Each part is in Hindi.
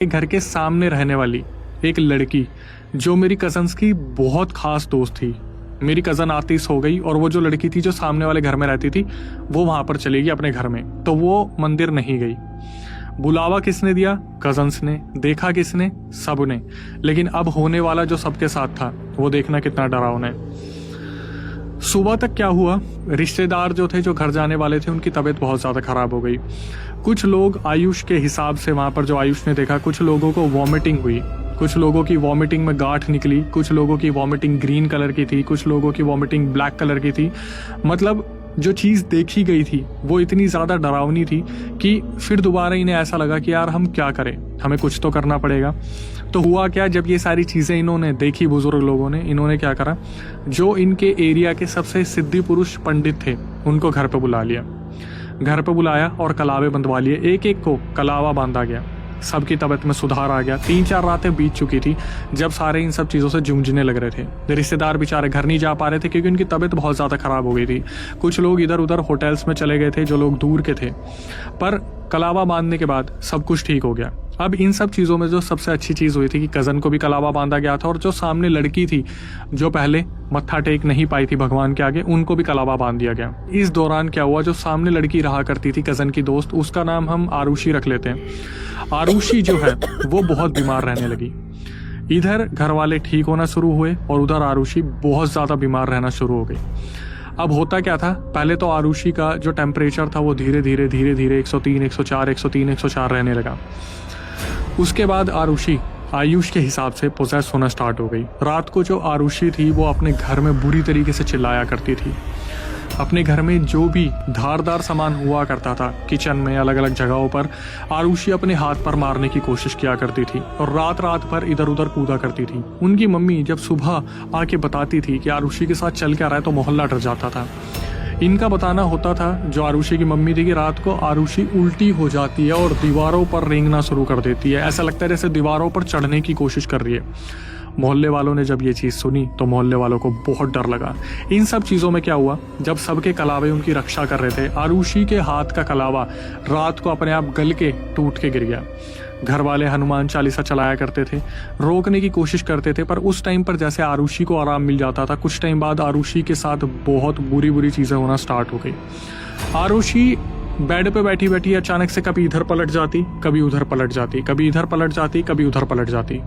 घर के सामने रहने वाली एक लड़की जो मेरी कज़न्स की बहुत ख़ास दोस्त थी। मेरी कज़न आतिश हो गई और वो जो लड़की थी जो सामने वाले घर में रहती थी वो वहाँ पर चली गई अपने घर में, तो वो मंदिर नहीं गई। बुलावा किसने दिया? कज़न्स ने। देखा किसने? सब ने। लेकिन अब होने वाला जो सबके साथ था वो देखना कितना डरावना है। सुबह तक क्या हुआ, रिश्तेदार जो थे जो घर जाने वाले थे उनकी तबीयत बहुत ज़्यादा ख़राब हो गई। कुछ लोग आयुष के हिसाब से वहाँ पर जो आयुष ने देखा, कुछ लोगों को वॉमिटिंग हुई, कुछ लोगों की वॉमिटिंग में गांठ निकली, कुछ लोगों की वॉमिटिंग ग्रीन कलर की थी, कुछ लोगों की वॉमिटिंग ब्लैक कलर की थी। मतलब जो चीज़ देखी गई थी वो इतनी ज़्यादा डरावनी थी कि फिर दोबारा इन्हें ऐसा लगा कि यार हम क्या करें, हमें कुछ तो करना पड़ेगा। तो हुआ क्या, जब ये सारी चीज़ें इन्होंने देखी, बुजुर्ग लोगों ने, इन्होंने क्या करा, जो इनके एरिया के सबसे सिद्धि पुरुष पंडित थे उनको घर पे बुला लिया। घर पे बुलाया और कलावे बंधवा लिए, एक एक को कलावा बांधा गया। सबकी तबीयत में सुधार आ गया। 3-4 रातें बीत चुकी थी जब सारे इन सब चीज़ों से जूझने लग रहे थे। रिश्तेदार बेचारे घर नहीं जा पा रहे थे क्योंकि उनकी तबीयत बहुत ज़्यादा ख़राब हो गई थी। कुछ लोग इधर उधर होटल्स में चले गए थे जो लोग दूर के थे, पर कलावा बांधने के बाद सब कुछ ठीक हो गया। अब इन सब चीज़ों में जो सबसे अच्छी चीज़ हुई थी कि कज़न को भी कलावा बांधा गया था और जो सामने लड़की थी जो पहले मत्था टेक नहीं पाई थी भगवान के आगे, उनको भी कलावा बांध दिया गया। इस दौरान क्या हुआ, जो सामने लड़की रहा करती थी कज़न की दोस्त, उसका नाम हम आरुषि रख लेते हैं। आरुषि जो है वो बहुत बीमार रहने लगी। इधर घर वाले ठीक होना शुरू हुए और उधर आरुषि बहुत ज़्यादा बीमार रहना शुरू हो गई। अब होता क्या था, पहले तो आरुषि का जो टेम्परेचर था वो धीरे धीरे 103, 104, 103, 104 रहने लगा। उसके बाद आरुषि आयुष के हिसाब से पोजेस होना स्टार्ट हो गई। रात को जो आरुषि थी वो अपने घर में बुरी तरीके से चिल्लाया करती थी। अपने घर में जो भी धारदार सामान हुआ करता था, किचन में अलग अलग जगहों पर, आरुषि अपने हाथ पर मारने की कोशिश किया करती थी और रात रात भर इधर उधर कूदा करती थी। उनकी मम्मी जब सुबह आके बताती थी कि आरुषि के साथ चल क्या रहा है तो मोहल्ला डर जाता था। इनका बताना होता था, जो आरुषि की मम्मी थी, कि रात को आरुषि उल्टी हो जाती है और दीवारों पर रेंगना शुरू कर देती है। ऐसा लगता है जैसे दीवारों पर चढ़ने की कोशिश कर रही है। मोहल्ले वालों ने जब ये चीज़ सुनी तो मोहल्ले वालों को बहुत डर लगा। इन सब चीज़ों में क्या हुआ, जब सबके कलावे उनकी रक्षा कर रहे थे, आरुषि के हाथ का कलावा रात को अपने आप गल के टूट के गिर गया। घर वाले हनुमान चालीसा चलाया करते थे, रोकने की कोशिश करते थे, पर उस टाइम पर जैसे आरुषि को आराम मिल जाता था, कुछ टाइम बाद आरुषि के साथ बहुत बुरी बुरी चीज़ें होना स्टार्ट हो गई। आरुषि बेड पे बैठी बैठी अचानक से कभी इधर पलट जाती, कभी उधर पलट जाती, कभी इधर पलट जाती, कभी उधर पलट जाती।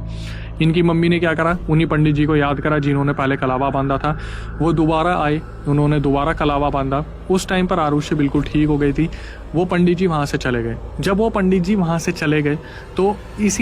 इनकी मम्मी ने क्या करा, उन्हीं पंडित जी को याद करा जिन्होंने पहले कलावा बांधा था। वो दोबारा आए, उन्होंने दोबारा कलावा बांधा। उस टाइम पर आरुषि बिल्कुल ठीक हो गई थी। वो पंडित जी वहाँ से चले गए। जब वो पंडित जी वहाँ से चले गए तो इसी